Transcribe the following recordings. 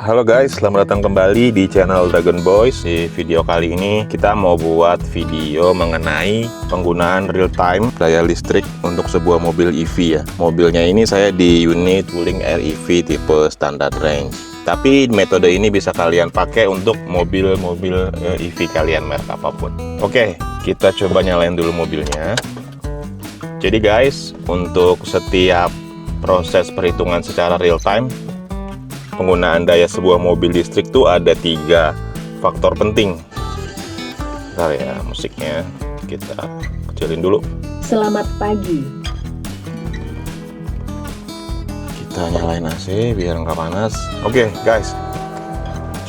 Halo guys, selamat datang kembali di channel Dragon Boys. Di video kali ini kita mau buat video mengenai penggunaan real time daya listrik untuk sebuah mobil EV ya. Mobilnya ini saya di unit Wuling Air EV tipe standard range. Tapi metode ini bisa kalian pakai untuk mobil-mobil EV kalian merek apapun. Oke, kita coba nyalain dulu mobilnya. Jadi guys, untuk setiap proses perhitungan secara real time, penggunaan daya sebuah mobil listrik tuh ada 3 faktor penting. Bentar ya, musiknya kita kecilin dulu. Selamat pagi. Kita nyalain AC biar nggak panas. Oke guys,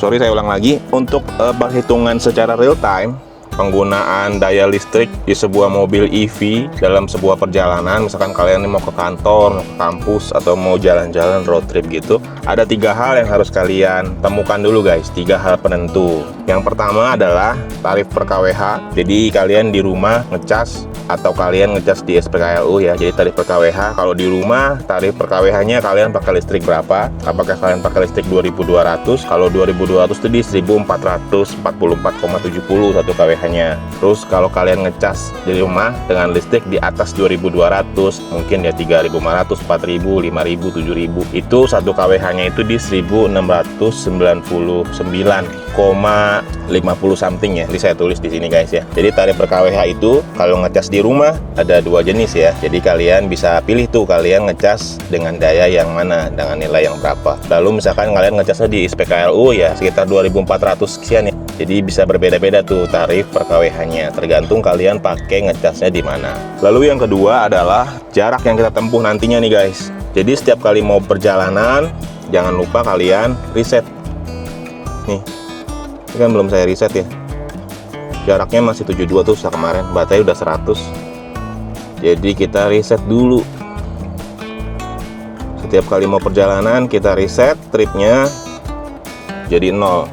sorry saya ulang lagi. Untuk perhitungan secara real time penggunaan daya listrik di sebuah mobil EV dalam sebuah perjalanan, misalkan kalian mau ke kantor, mau ke kampus, atau mau jalan-jalan road trip gitu, ada 3 hal yang harus kalian temukan dulu guys, 3 hal penentu. Yang pertama adalah tarif per kWh. Jadi kalian di rumah ngecas atau kalian ngecas di SPKLU ya, jadi tarif per kWh. Kalau di rumah tarif per kWh nya kalian pakai listrik berapa, apakah kalian pakai listrik 2200? Kalau 2200 itu di 1444,70 1 kWh nya. Terus kalau kalian ngecas di rumah dengan listrik di atas 2200, mungkin ya 3500, 4000, 5000, 7000, itu 1 kWh nya itu di 1699,50 something ya. Jadi saya tulis di sini guys ya. Jadi tarif per kWh itu kalau ngecas di rumah ada 2 jenis ya. Jadi kalian bisa pilih tuh kalian ngecas dengan daya yang mana, dengan nilai yang berapa. Lalu misalkan kalian ngecasnya di SPKLU ya sekitar 2400 sekian ya. Jadi bisa berbeda-beda tuh tarif per kWh-nya, tergantung kalian pakai ngecasnya di mana. Lalu yang kedua adalah jarak yang kita tempuh nantinya nih guys. Jadi setiap kali mau perjalanan, jangan lupa kalian reset. Nih, ini kan belum saya reset ya. Jaraknya masih 72 tuh kemarin, baterai udah 100. Jadi kita reset dulu. Setiap kali mau perjalanan kita reset tripnya jadi 0.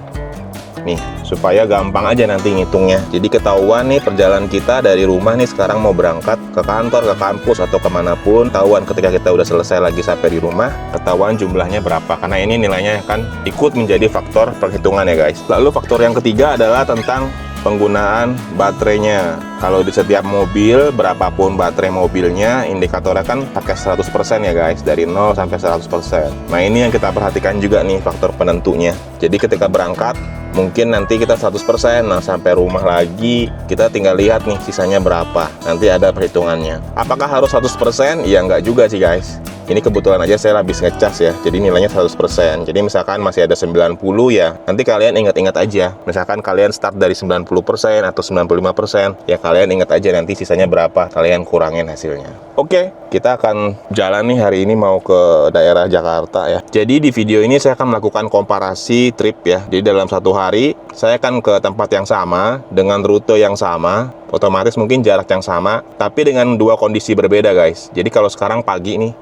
Nih, supaya gampang aja nanti ngitungnya. Jadi ketahuan nih perjalanan kita dari rumah nih sekarang mau berangkat ke kantor, ke kampus, atau kemanapun. Ketahuan ketika kita udah selesai lagi sampai di rumah, ketahuan jumlahnya berapa. Karena ini nilainya akan ikut menjadi faktor perhitungan ya guys. Lalu faktor yang ketiga adalah tentang penggunaan baterainya. Kalau di setiap mobil, berapapun baterai mobilnya, indikatornya kan pakai 100% ya guys, dari 0 sampai 100%. Nah ini yang kita perhatikan juga nih faktor penentunya. Jadi ketika berangkat, mungkin nanti kita 100%, nah sampai rumah lagi kita tinggal lihat nih sisanya berapa. Nanti ada perhitungannya. Apakah harus 100%? Ya enggak juga sih guys. Ini kebetulan aja saya habis ngecas ya, jadi nilainya 100%. Jadi misalkan masih ada 90 ya, nanti kalian ingat-ingat aja. Misalkan kalian start dari 90% atau 95%, ya kalian ingat aja nanti sisanya berapa, kalian kurangin hasilnya. Oke, kita akan jalan nih hari ini mau ke daerah Jakarta ya. Jadi di video ini saya akan melakukan komparasi trip ya. Jadi dalam 1 hari, saya akan ke tempat yang sama, dengan rute yang sama, otomatis mungkin jarak yang sama, tapi dengan 2 kondisi berbeda guys. Jadi kalau sekarang pagi nih,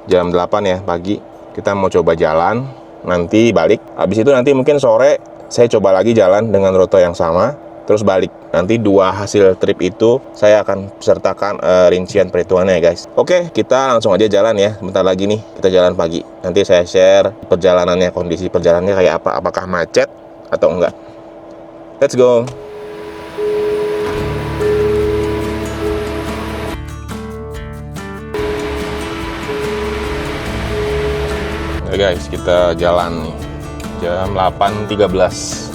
jam 8 ya pagi, kita mau coba jalan, nanti balik. Habis itu nanti mungkin sore saya coba lagi jalan dengan rute yang sama, terus balik. Nanti 2 hasil trip itu saya akan sertakan rincian perhitungannya ya guys. Oke, kita langsung aja jalan ya. Bentar lagi nih kita jalan pagi. Nanti saya share perjalanannya, kondisi perjalanannya kayak apa, apakah macet atau enggak. Let's go. Ya guys, kita jalan nih jam 8.13.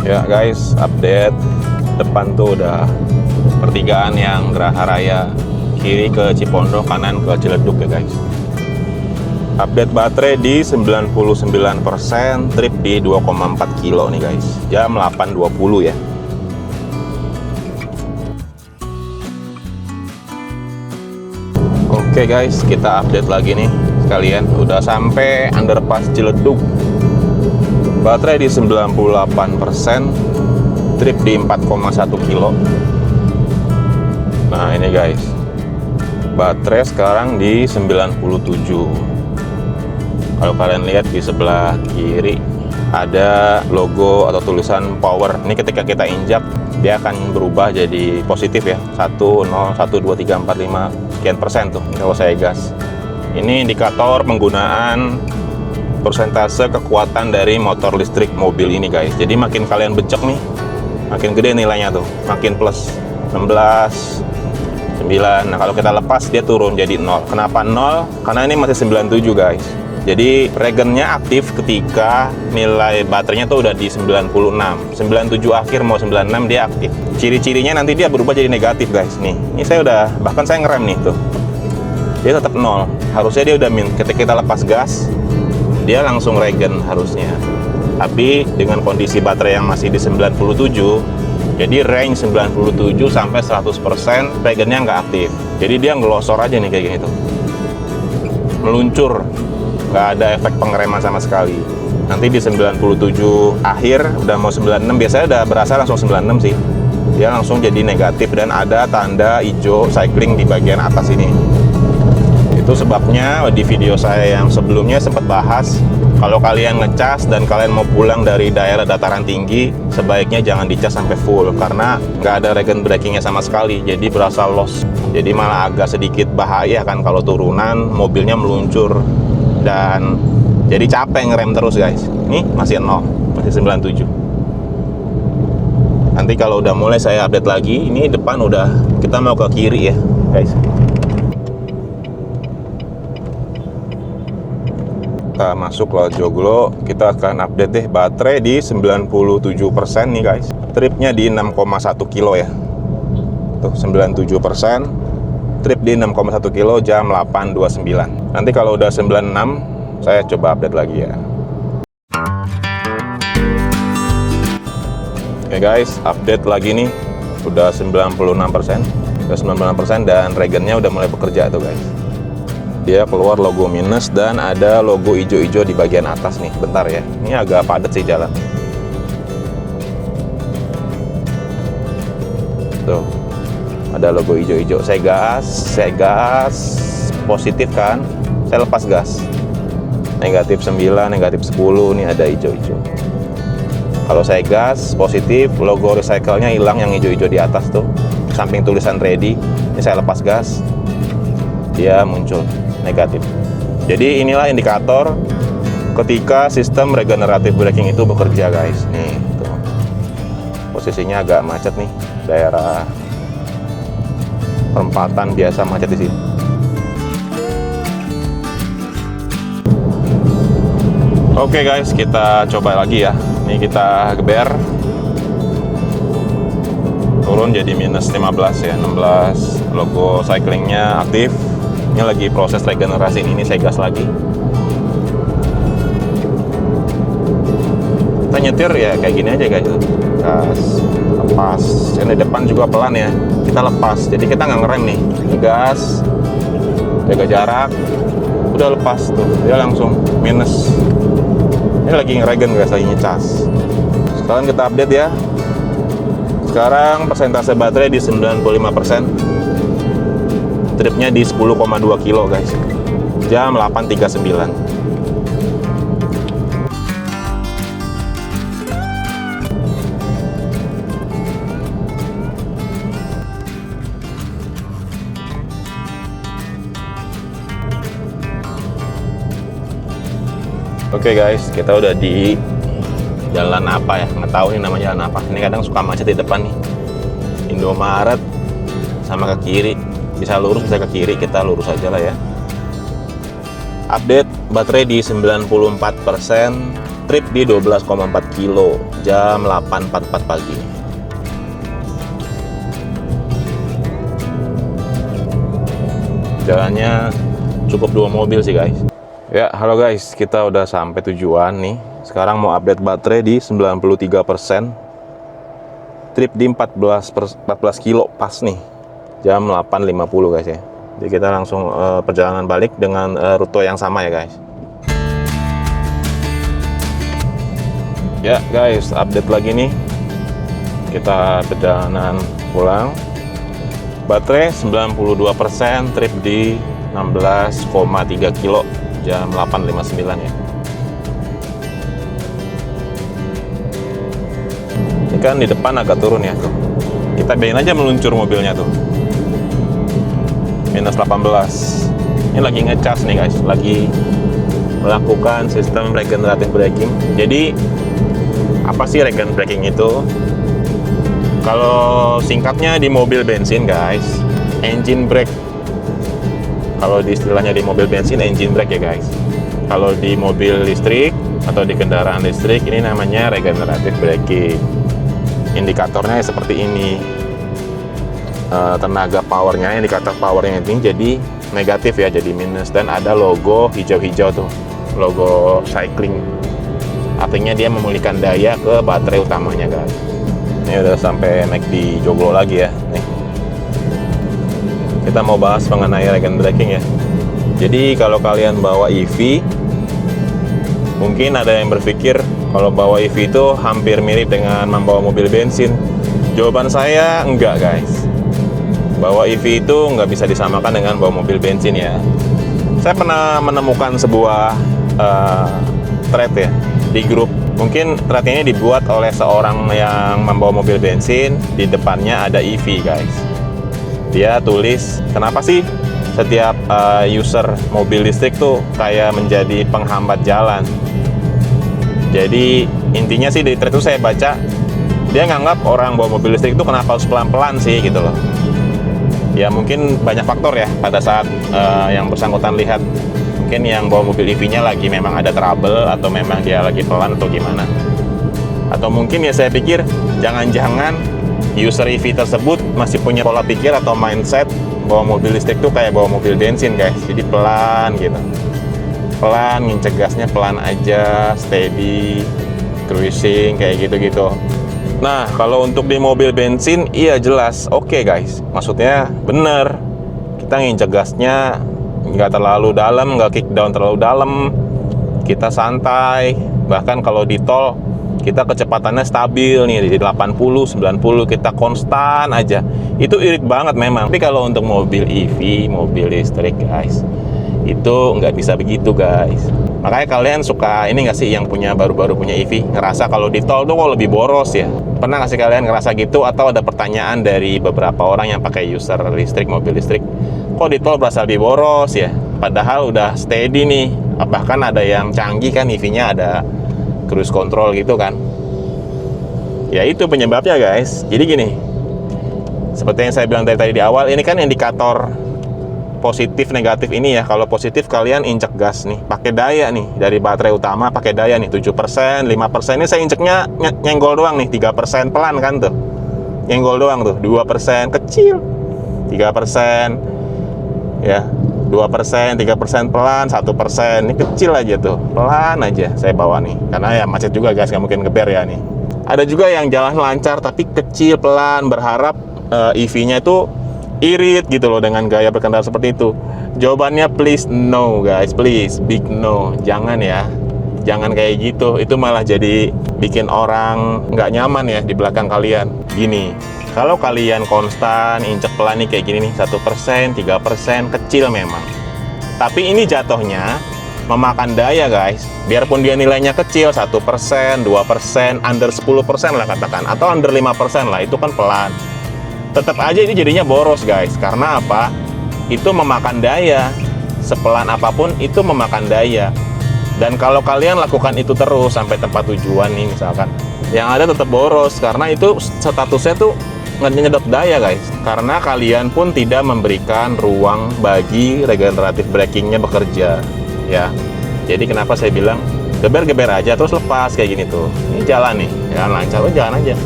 Ya guys, update. Depan tuh udah pertigaan yang Geraha Raya, kiri ke Cipondoh, kanan ke Ciledug ya guys. Update baterai di 99%, trip di 2,4 kilo nih guys. Jam 8.20 ya. Oke guys, kita update lagi nih sekalian. Udah sampai underpass Ciledug. Baterai di 98%, trip di 4,1 kilo. Nah Nih guys, baterai sekarang di 97. Kalau kalian lihat di sebelah kiri ada logo atau tulisan power. Ini ketika kita injak dia akan berubah jadi positif ya, 1, 0, 1, 2, 3, 4, 5 sekian persen tuh kalau saya gas. Ini indikator penggunaan persentase kekuatan dari motor listrik mobil ini guys. Jadi makin kalian becek nih, makin gede nilainya tuh, makin plus 16, 9. Nah kalau kita lepas dia turun jadi 0. Kenapa 0? Karena ini masih 97 guys. Jadi regennya aktif ketika nilai baterainya tuh udah di 96. 97 akhir mau 96 dia aktif. Ciri-cirinya nanti dia berubah jadi negatif guys. Nih, ini saya udah, bahkan saya ngerem nih tuh. Dia tetap 0. Harusnya dia udah min. Ketika kita lepas gas, dia langsung regen harusnya. Tapi dengan kondisi baterai yang masih di 97, jadi range 97 sampai 100% regennya nggak aktif. Jadi dia ngelosor aja nih kayak gini tuh. Meluncur. Nggak ada efek pengereman sama sekali. Nanti di 97 akhir udah mau 96, biasanya udah berasa langsung 96 sih. Dia langsung jadi negatif dan ada tanda hijau cycling di bagian atas ini. Itu sebabnya di video saya yang sebelumnya sempat bahas, kalau kalian ngecas dan kalian mau pulang dari daerah dataran tinggi, sebaiknya jangan dicas sampai full karena nggak ada regen brakingnya sama sekali, jadi berasa loss. Jadi malah agak sedikit bahaya kan kalau turunan mobilnya meluncur. Dan jadi capek ngerem terus guys. Nih masih 0, masih 97. Nanti kalau udah mulai saya update lagi. Ini depan udah, kita mau ke kiri ya guys. Kita masuk ke joglo, kita akan update deh. Baterai di 97% nih guys. Tripnya di 6,1 kilo ya. Tuh 97%. Trip di 6,1 kilo jam 8.29. Nanti kalau udah 96 saya coba update lagi ya. Oke guys, update lagi nih. Udah 96%. Udah 96% dan regennya udah mulai bekerja tuh guys. Dia keluar logo minus dan ada logo hijau-hijau di bagian atas nih. Bentar ya. Ini agak padat sih jalan. Tuh. Ada logo hijau-hijau. Saya gas positif kan, saya lepas gas negatif 9, negatif 10, nih ada hijau-hijau. Kalau saya gas positif, logo recycle-nya hilang yang hijau-hijau di atas tuh, samping tulisan ready. Ini saya lepas gas, dia muncul negatif. Jadi inilah indikator ketika sistem regeneratif braking itu bekerja guys. Nih tuh. Posisinya agak macet nih, daerah perempatan biasa macet di sini. Oke guys, kita coba lagi ya. Ini kita geber. Turun jadi minus 15 ya, 16. Logo cyclingnya aktif. Ini lagi proses regenerasi, ini saya gas lagi. Kita nyetir ya kayak gini aja guys. Gas, lepas. Ini depan juga pelan ya. Kita lepas, jadi kita nggak ngerem nih. Gas, jaga jarak, udah lepas tuh, dia langsung minus. Ini lagi ngeregen guys, lagi ngecas. Sekarang kita update ya. Sekarang persentase baterai di 95%. Tripnya di 10,2 kilo guys. Jam 8.39. Oke guys, kita udah di jalan apa ya? Nggak tahu nih namanya jalan apa. Ini kadang suka macet di depan nih. Indomaret sama ke kiri. Bisa lurus, bisa ke kiri. Kita lurus aja lah ya. Update baterai di 94%. Trip di 12,4 kilo. Jam 8.44 pagi. Jalannya cukup 2 mobil sih guys. Ya, halo guys, kita udah sampai tujuan nih. Sekarang mau update baterai di 93%. Trip di 14 kilo pas nih. Jam 8.50 guys ya. Jadi kita langsung perjalanan balik dengan rute yang sama ya guys. Ya guys, update lagi nih. Kita perjalanan pulang. Baterai 92%, trip di 16,3 kilo, jam 8.59 ya. Ini kan di depan agak turun ya tuh. Kita biarin aja meluncur mobilnya tuh. Minus 18. Ini lagi ngecas nih guys, lagi melakukan sistem regenerative braking. Jadi apa sih regenerative braking itu? Kalau singkatnya di mobil bensin guys, engine brake. Kalau di istilahnya di mobil bensin engine brake ya guys. Kalau di mobil listrik atau di kendaraan listrik ini namanya regenerative braking. Indikatornya seperti ini. Tenaga powernya, indikator powernya ini jadi negatif ya, jadi minus, dan ada logo hijau-hijau tuh, logo cycling. Artinya dia memulihkan daya ke baterai utamanya guys. Ini udah sampai naik di joglo lagi ya. Nih. Kita mau bahas mengenai regenerative braking ya. Jadi kalau kalian bawa EV, mungkin ada yang berpikir kalau bawa EV itu hampir mirip dengan membawa mobil bensin. Jawaban saya enggak guys. Bawa EV itu nggak bisa disamakan dengan bawa mobil bensin ya. Saya pernah menemukan sebuah thread ya di grup. Mungkin thread ini dibuat oleh seorang yang membawa mobil bensin, di depannya ada EV guys. Dia tulis, kenapa sih setiap user mobil listrik tuh kayak menjadi penghambat jalan. Jadi intinya sih di thread itu saya baca, dia nganggap orang bawa mobil listrik itu kenapa harus pelan-pelan sih gitu loh. Ya mungkin banyak faktor ya pada saat yang bersangkutan lihat. Mungkin yang bawa mobil EV-nya lagi memang ada trouble, atau memang dia lagi pelan atau gimana. Atau mungkin ya saya pikir jangan-jangan user EV tersebut masih punya pola pikir atau mindset bawa mobil listrik tuh kayak bawa mobil bensin guys. Jadi pelan gitu. Pelan, nginjek gasnya pelan aja, steady, cruising kayak gitu-gitu. Nah, kalau untuk di mobil bensin, iya jelas, oke guys. Maksudnya bener, kita nginjek gasnya nggak terlalu dalam, nggak kick down terlalu dalam, kita santai. Bahkan kalau di tol, kita kecepatannya stabil nih, di 80, 90, kita konstan aja. Itu irit banget memang. Tapi kalau untuk mobil EV, mobil listrik guys, itu nggak bisa begitu guys. Makanya kalian suka ini nggak sih yang punya baru-baru punya EV, ngerasa kalau di tol tuh kok lebih boros ya? Pernah nggak sih kalian ngerasa gitu? Atau ada pertanyaan dari beberapa orang yang pakai user listrik, mobil listrik, kok di tol berasa lebih boros ya? Padahal udah steady nih. Bahkan ada yang canggih kan EV-nya, ada cruise control gitu kan. Ya itu penyebabnya guys. Jadi gini, seperti yang saya bilang tadi di awal, ini kan indikator positif negatif ini ya. Kalau positif kalian injek gas nih, pakai daya nih, dari baterai utama pakai daya nih 7%, 5%. Ini saya injeknya nyenggol doang nih, 3% pelan kan tuh. Nyenggol doang tuh, 2% kecil. 3% ya, 2%, 3% pelan, 1%. Ini kecil aja tuh, pelan aja saya bawa nih. Karena ya macet juga guys, nggak mungkin geber ya nih. Ada juga yang jalan lancar tapi kecil, pelan, berharap EV-nya itu irit gitu loh dengan gaya berkendara seperti itu. Jawabannya please no guys, please big no. Jangan ya, jangan kayak gitu. Itu malah jadi bikin orang nggak nyaman ya di belakang kalian. Gini, kalau kalian konstan injek pelan nih kayak gini nih, 1%, 3%, kecil memang. Tapi ini jatuhnya memakan daya guys. Biarpun dia nilainya kecil, 1%, 2%, under 10% lah katakan, atau under 5% lah, itu kan pelan. Tetap aja ini jadinya boros guys. Karena apa? Itu memakan daya. Sepelan apapun itu memakan daya. Dan kalau kalian lakukan itu terus sampai tempat tujuan nih misalkan, yang ada tetap boros. Karena itu statusnya tuh nyedot daya guys. Karena kalian pun tidak memberikan ruang bagi regenerative brakingnya bekerja ya. Jadi kenapa saya bilang geber-geber aja terus lepas kayak gini tuh. Ini jalan nih, jalan lancar, jalan aja.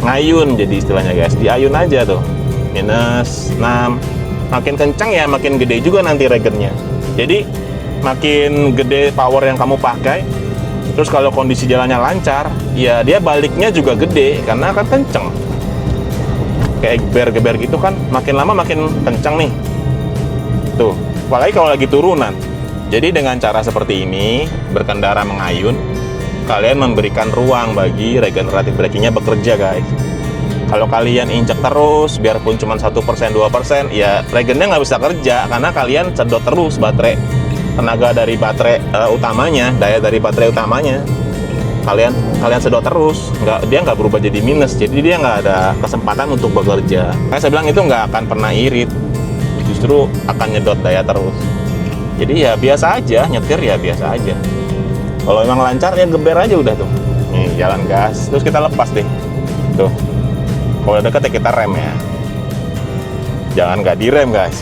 Ngayun jadi istilahnya guys, diayun aja tuh. Minus 6. Makin kencang ya makin gede juga nanti regennya. Jadi makin gede power yang kamu pakai, terus kalau kondisi jalannya lancar, ya dia baliknya juga gede karena akan kenceng. Kayak geber-geber gitu kan, makin lama makin kencang nih. Tuh, apalagi kalau lagi turunan. Jadi dengan cara seperti ini, berkendara mengayun, kalian memberikan ruang bagi regenerative brakingnya bekerja guys. Kalau kalian injek terus, biarpun cuma 1%, 2%, ya regennya nggak bisa kerja karena kalian sedot terus baterai. Tenaga dari baterai utamanya, daya dari baterai utamanya, kalian sedot terus, dia nggak berubah jadi minus, jadi dia nggak ada kesempatan untuk bekerja. Saya bilang itu nggak akan pernah irit, justru akan nyedot daya terus. Jadi ya biasa aja, nyetir ya biasa aja. Kalau emang lancar ya geber aja udah tuh. Nih jalan gas, terus kita lepas deh. Tuh. Kalau udah deket ya kita rem ya. Jangan nggak direm guys.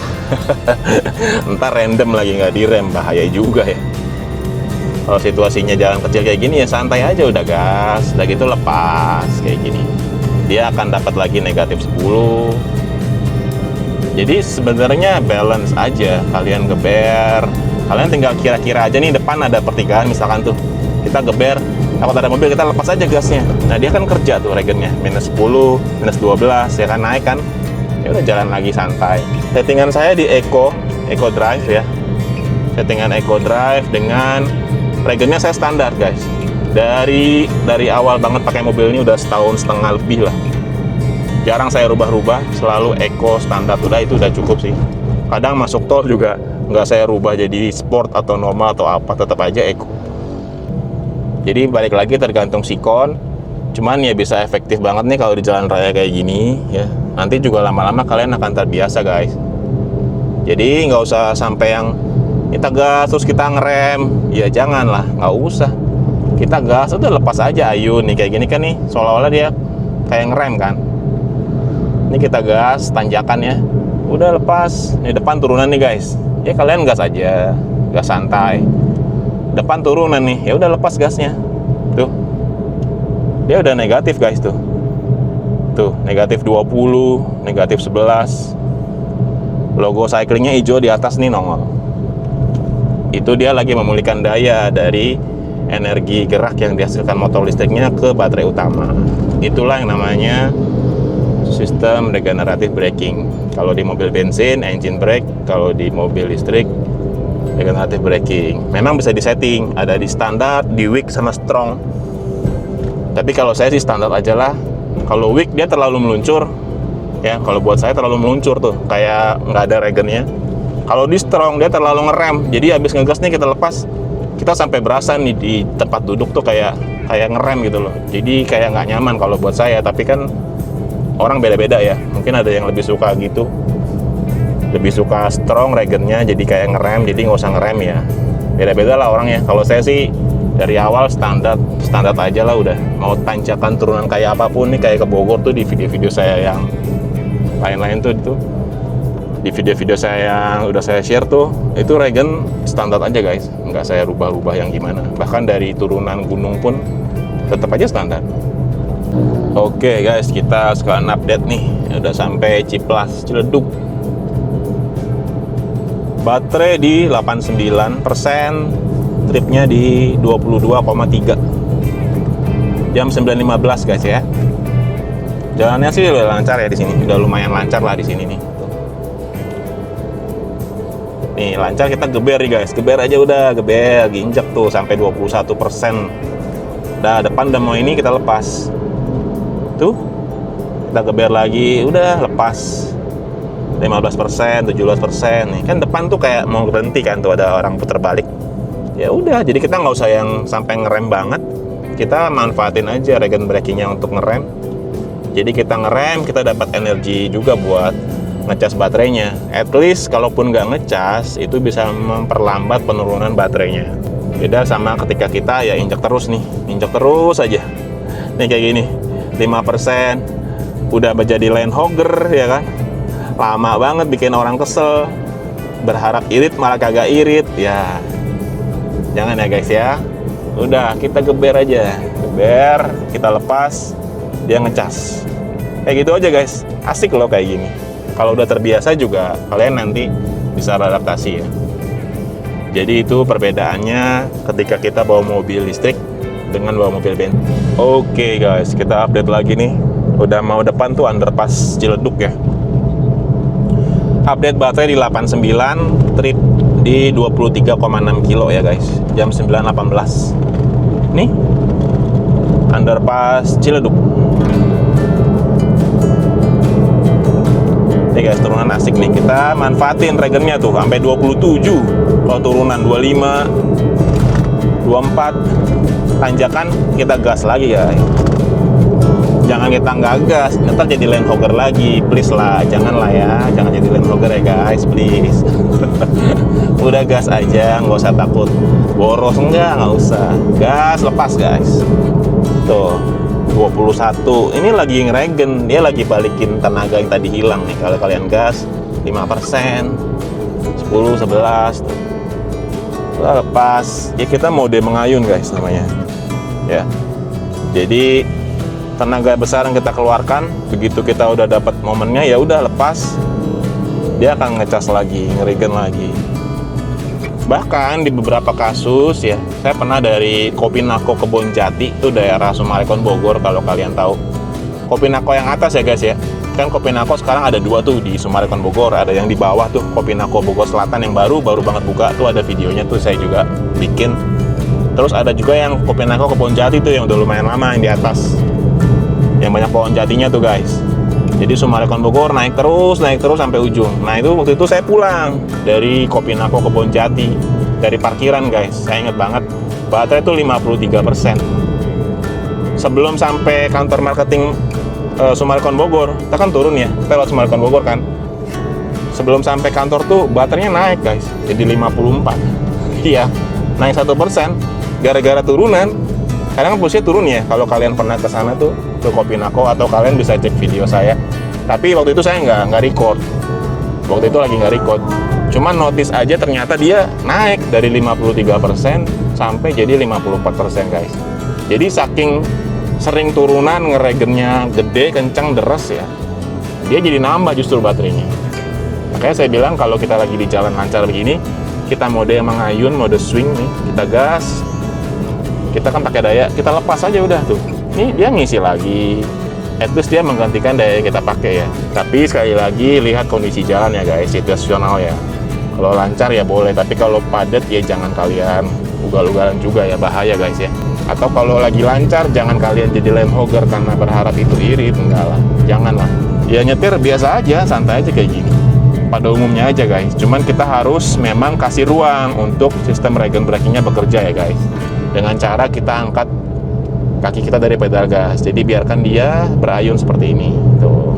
Ntar random lagi nggak direm, bahaya juga ya. Kalau situasinya jalan kecil kayak gini ya santai aja udah gas, udah gitu lepas kayak gini. Dia akan dapat lagi negatif 10. Jadi sebenarnya balance aja, kalian geber. Kalian tinggal kira-kira aja nih depan ada pertigaan misalkan tuh. Kita geber, takut ada mobil kita lepas aja gasnya. Nah dia kan kerja tuh regennya, minus 10, minus 12 ya kan, naik kan. Ya udah jalan lagi santai. Settingan saya di Eco Drive ya. Settingan Eco Drive dengan regennya saya standar guys. Dari awal banget pakai mobil ini udah setahun setengah lebih lah. Jarang saya rubah-rubah, selalu Eco standar, itu udah cukup sih. Kadang masuk tol juga nggak saya rubah jadi sport atau normal atau apa, tetap aja Eco. Jadi balik lagi tergantung sikon. Cuman ya bisa efektif banget nih kalau di jalan raya kayak gini ya. Nanti juga lama-lama kalian akan terbiasa guys. Jadi nggak usah sampai yang kita gas terus kita ngerem, ya janganlah, nggak usah. Kita gas udah lepas aja, ayo nih kayak gini kan nih, seolah-olah dia kayak ngerem kan. Ini kita gas tanjakan ya, udah lepas. Ini depan turunan nih guys, ya kalian gas aja, gas santai. Depan turunan nih, ya udah lepas gasnya. Tuh, dia udah negatif guys tuh. Tuh negatif 20, negatif 11. Logo cyclingnya hijau di atas nih nongol. Itu dia lagi memulihkan daya dari energi gerak yang dihasilkan motor listriknya ke baterai utama. Itulah yang namanya sistem regeneratif braking. Kalau di mobil bensin engine brake, kalau di mobil listrik regeneratif braking. Memang bisa disetting, ada di standar, di weak sama strong. Tapi kalau saya sih standar aja lah. Kalau weak dia terlalu meluncur ya, kalau buat saya terlalu meluncur tuh, kayak nggak ada regennya. Kalau di strong dia terlalu ngerem, jadi habis ngegas nih kita lepas, kita sampai berasa nih di tempat duduk tuh kayak ngerem gitu loh. Jadi kayak nggak nyaman kalau buat saya. Tapi kan orang beda-beda ya, mungkin ada yang lebih suka gitu, lebih suka strong regennya jadi kayak ngerem, jadi nggak usah ngerem ya. Beda-beda lah orangnya. Kalau saya sih dari awal standar aja lah udah. Mau tanjakan turunan kayak apapun nih, kayak ke Bogor tuh di video-video saya yang lain-lain tuh itu, di video-video saya yang udah saya share tuh, itu regen standar aja guys, nggak saya rubah-rubah yang gimana. Bahkan dari turunan gunung pun tetap aja standar. Oke guys, kita sekarang update nih, udah sampai Ciplas Ciledug. Baterai di 89%, tripnya di 22,3. Jam 9.15 guys ya. Jalannya sih udah lancar ya di sini, udah lumayan lancar lah di sini nih. Nih lancar, kita geber nih guys, geber aja udah, geber, ginjek tuh sampai 21%. Udah depan udah mau ini kita lepas. Tuh, kita geber lagi, udah lepas. 15%, 17% nih. Kan depan tuh kayak mau berhenti kan, tuh ada orang putar balik. Ya udah, jadi kita nggak usah yang sampai ngerem banget. Kita manfaatin aja regen brakingnya untuk ngerem. Jadi kita ngerem, kita dapat energi juga buat ngecas baterainya. At least kalaupun nggak ngecas, itu bisa memperlambat penurunan baterainya. Beda sama ketika kita ya injek terus nih, injek terus aja. Nih kayak gini, 5%, udah menjadi line hogger ya kan. Lama banget bikin orang kesel. Berharap irit malah kagak irit, ya. Jangan ya guys ya. Udah, kita geber aja. Geber, kita lepas, dia ngecas. Kayak gitu aja guys. Asik loh kayak gini. Kalau udah terbiasa juga kalian nanti bisa beradaptasi ya. Jadi itu perbedaannya ketika kita bawa mobil listrik dengan bawa mobil bensin. Oke guys, kita update lagi nih. Udah mau depan tuh underpass Ciledug ya. Update baterai di 89, trip di 23,6 kilo ya guys. Jam 9.18. Nih underpass Ciledug. asik nih. Kita manfaatin regennya tuh sampai 27. Kalau turunan 25, 24, tanjakan kita gas lagi ya. Jangan kita nggak gas, ntar jadi land hogger lagi. Please lah, jangan lah ya. Jangan jadi land hogger ya guys, please. Udah gas aja, nggak usah takut boros, nggak usah. Gas, lepas guys. Tuh, 21. Ini lagi ngeregen, dia lagi balikin tenaga yang tadi hilang nih. Kalau kalian gas 5%, 10, 11. Udah lepas. Ya kita mode mengayun guys namanya. Ya. Jadi tenaga besar yang kita keluarkan, begitu kita udah dapat momennya, ya udah lepas, dia akan ngecas lagi, ngeregen lagi. Bahkan di beberapa kasus ya, saya pernah dari Kopinako Kebonjati, itu daerah Summarecon Bogor kalau kalian tahu. Kopinako yang atas ya guys ya, kan Kopinako sekarang ada 2 tuh di Summarecon Bogor, ada yang di bawah tuh Kopinako Bogor Selatan yang baru banget buka, tuh ada videonya tuh saya juga bikin. Terus ada juga yang Kopinako Kebonjati tuh yang udah lumayan lama yang di atas, yang banyak pohon jatinya tuh guys. Jadi Summarecon Bogor naik terus sampai ujung. Nah itu waktu itu saya pulang dari Kopinako Kebonjati, dari parkiran guys. Saya inget banget, baterai itu 53%. Sebelum sampai kantor marketing Summarecon Bogor, kita kan turun ya, kita lewat Summarecon Bogor kan. Sebelum sampai kantor tuh baterainya naik guys, jadi 54. Iya, naik 1%. Gara-gara turunan. Kadang posisinya turun ya, kalau kalian pernah ke sana tuh ke Kopinako, atau kalian bisa cek video saya. Tapi waktu itu saya nggak record. Waktu itu lagi nggak record. Cuman notice aja ternyata dia naik dari 53% sampai jadi 54% guys. Jadi saking sering turunan, ngeregennya gede, kenceng, deres ya, dia jadi nambah justru baterainya. Makanya saya bilang kalau kita lagi di jalan lancar begini, kita mode yang mengayun, mode swing nih, kita gas. Kita kan pakai daya, kita lepas aja udah tuh. Nih dia ngisi lagi. At least dia menggantikan daya yang kita pakai ya. Tapi sekali lagi lihat kondisi jalan ya guys, situasional ya. Kalau lancar ya boleh, tapi kalau padat ya jangan kalian ugal-ugalan juga ya, bahaya guys ya. Atau kalau lagi lancar jangan kalian jadi land hogger karena berharap itu irit, enggak lah. Janganlah. Ya nyetir biasa aja, santai aja kayak gini. Pada umumnya aja guys. Cuman kita harus memang kasih ruang untuk sistem regen brakingnya bekerja ya guys. Dengan cara kita angkat kaki kita dari pedal gas, jadi biarkan dia berayun seperti ini tuh.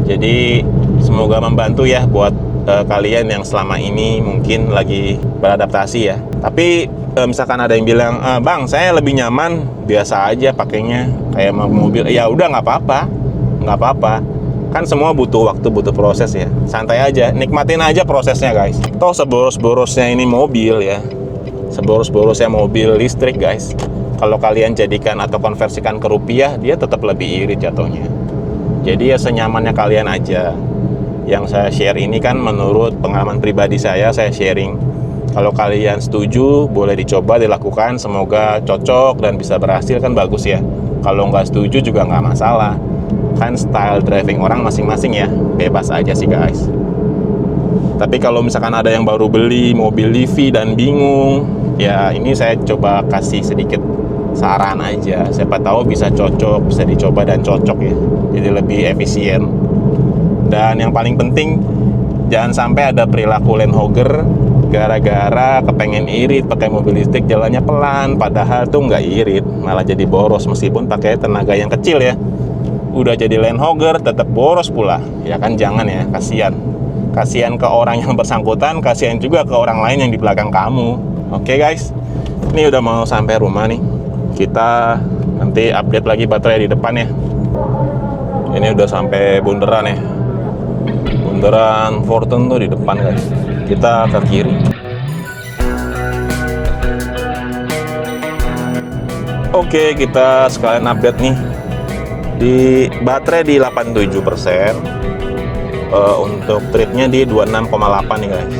Jadi semoga membantu ya buat kalian yang selama ini mungkin lagi beradaptasi ya. Tapi misalkan ada yang bilang, bang saya lebih nyaman biasa aja pakainya kayak mobil, ya udah nggak apa-apa. Kan semua butuh waktu, butuh proses ya. Santai aja, nikmatin aja prosesnya guys. Toh seboros-borosnya ini mobil ya, seboros-borosnya mobil listrik guys, kalau kalian jadikan atau konversikan ke rupiah, dia tetap lebih irit jatuhnya. Jadi ya senyamannya kalian aja. Yang saya share ini kan menurut pengalaman pribadi saya sharing. Kalau kalian setuju, boleh dicoba, dilakukan, semoga cocok dan bisa berhasil, kan bagus ya. Kalau nggak setuju juga nggak masalah, kan style driving orang masing-masing ya, bebas aja sih guys. Tapi kalau misalkan ada yang baru beli mobil EV dan bingung, ya ini saya coba kasih sedikit saran aja, siapa tahu bisa cocok, bisa dicoba dan cocok ya, jadi lebih efisien. Dan yang paling penting, jangan sampai ada perilaku land hogger gara-gara kepengen irit pakai mobil listrik, jalannya pelan, padahal tuh nggak irit, malah jadi boros meskipun pakai tenaga yang kecil ya. Udah jadi land hogger tetap boros pula, ya kan, jangan ya, kasihan ke orang yang bersangkutan, kasihan juga ke orang lain yang di belakang kamu. Oke guys, ini udah mau sampai rumah nih. Kita nanti update lagi baterai di depan ya. Ini udah sampai bundaran ya. Bundaran Fortune tuh di depan guys. Kita ke kiri. Oke, kita sekalian update nih. Di baterai di 87%. Untuk tripnya di 26,8 nih guys.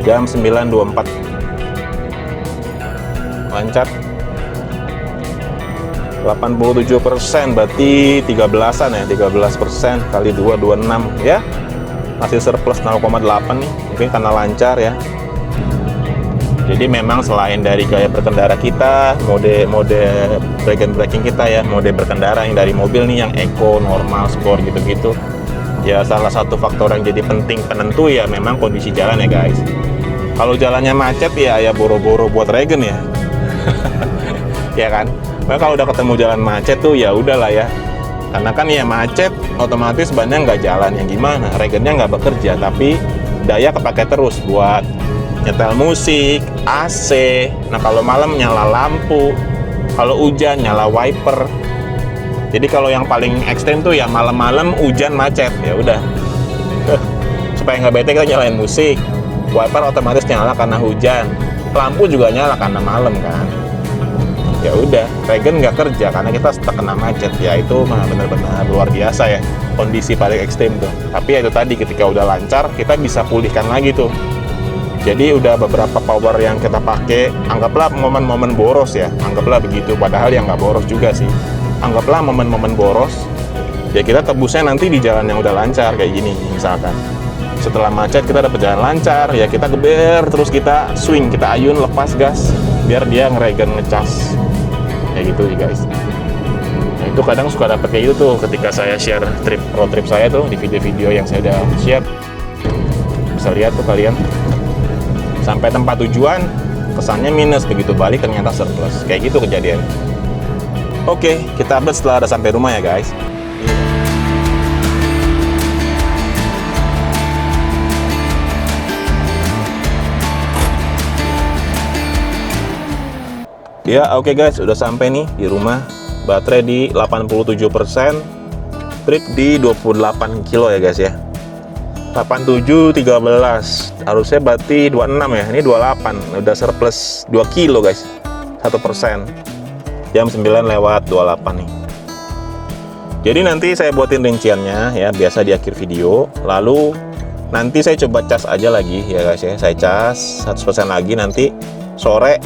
Jam 9.24. Lancar. 87% berarti 13-an ya, 13% kali 2, 26 ya. Masih surplus 0,8 nih, mungkin karena lancar ya. Jadi memang selain dari gaya berkendara kita, mode regen braking kita ya, mode berkendara yang dari mobil nih, yang eco, normal, sport gitu-gitu, Ya salah satu faktor yang jadi penting penentu ya memang kondisi jalan ya guys. Kalau jalannya macet ya boro-boro buat regen ya. Ya kan? Nah, kalau udah ketemu jalan macet tuh ya udahlah ya. Karena kan ya macet, otomatis bannya nggak jalan, yang gimana? Regennya nggak bekerja, tapi daya kepake terus buat nyetel musik, AC. Nah kalau malam nyala lampu, kalau hujan nyala wiper. Jadi kalau yang paling ekstrim tuh ya malam-malam hujan macet, ya udah. Supaya nggak bete kita nyalain musik, wiper otomatis nyala karena hujan, lampu juga nyala karena malam kan. Ya udah, regen nggak kerja karena kita stuck kena macet. Ya itu mah benar-benar luar biasa ya, kondisi paling ekstrim tuh. Tapi ya itu tadi, ketika udah lancar kita bisa pulihkan lagi tuh. Jadi udah beberapa power yang kita pakai, anggaplah momen-momen boros ya, anggaplah begitu. Padahal yang nggak boros juga sih, anggaplah momen-momen boros. Ya kita tebusnya nanti di jalan yang udah lancar kayak gini misalkan. Setelah macet kita dapat jalan lancar, ya kita geber terus, kita swing, kita ayun, lepas gas biar dia ngeregen, ngecas kayak gitu sih guys. Nah itu kadang suka dapet kayak gitu tuh ketika saya share road trip saya tuh di video-video yang saya udah share. Bisa lihat tuh kalian, sampai tempat tujuan kesannya minus, begitu balik ternyata surplus. Kayak gitu kejadian. Oke, kita update setelah udah sampai rumah ya guys. Ya oke guys, udah sampai nih di rumah. Baterai di 87%, trip di 28 kilo ya guys ya. 87 13, harusnya berarti 26 ya, ini 28, udah surplus 2 kilo guys, 1%. Jam 9 lewat 28 nih. Jadi nanti saya buatin rinciannya ya, biasa di akhir video. Lalu nanti saya coba cas aja lagi ya guys ya, saya cas 100% lagi nanti sore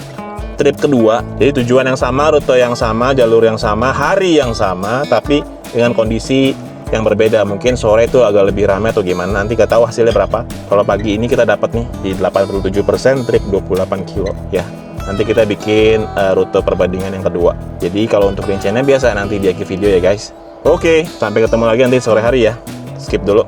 trip kedua. Jadi tujuan yang sama, rute yang sama, jalur yang sama, hari yang sama, tapi dengan kondisi yang berbeda. Mungkin sore itu agak lebih ramai atau gimana, nanti kita tahu hasilnya berapa. Kalau pagi ini kita dapat nih di 87%, trip 28 kilo ya. Nanti kita bikin rute perbandingan yang kedua. Jadi kalau untuk rinciannya biasa nanti di akhir video ya guys. Oke, sampai ketemu lagi nanti sore hari ya. Skip dulu.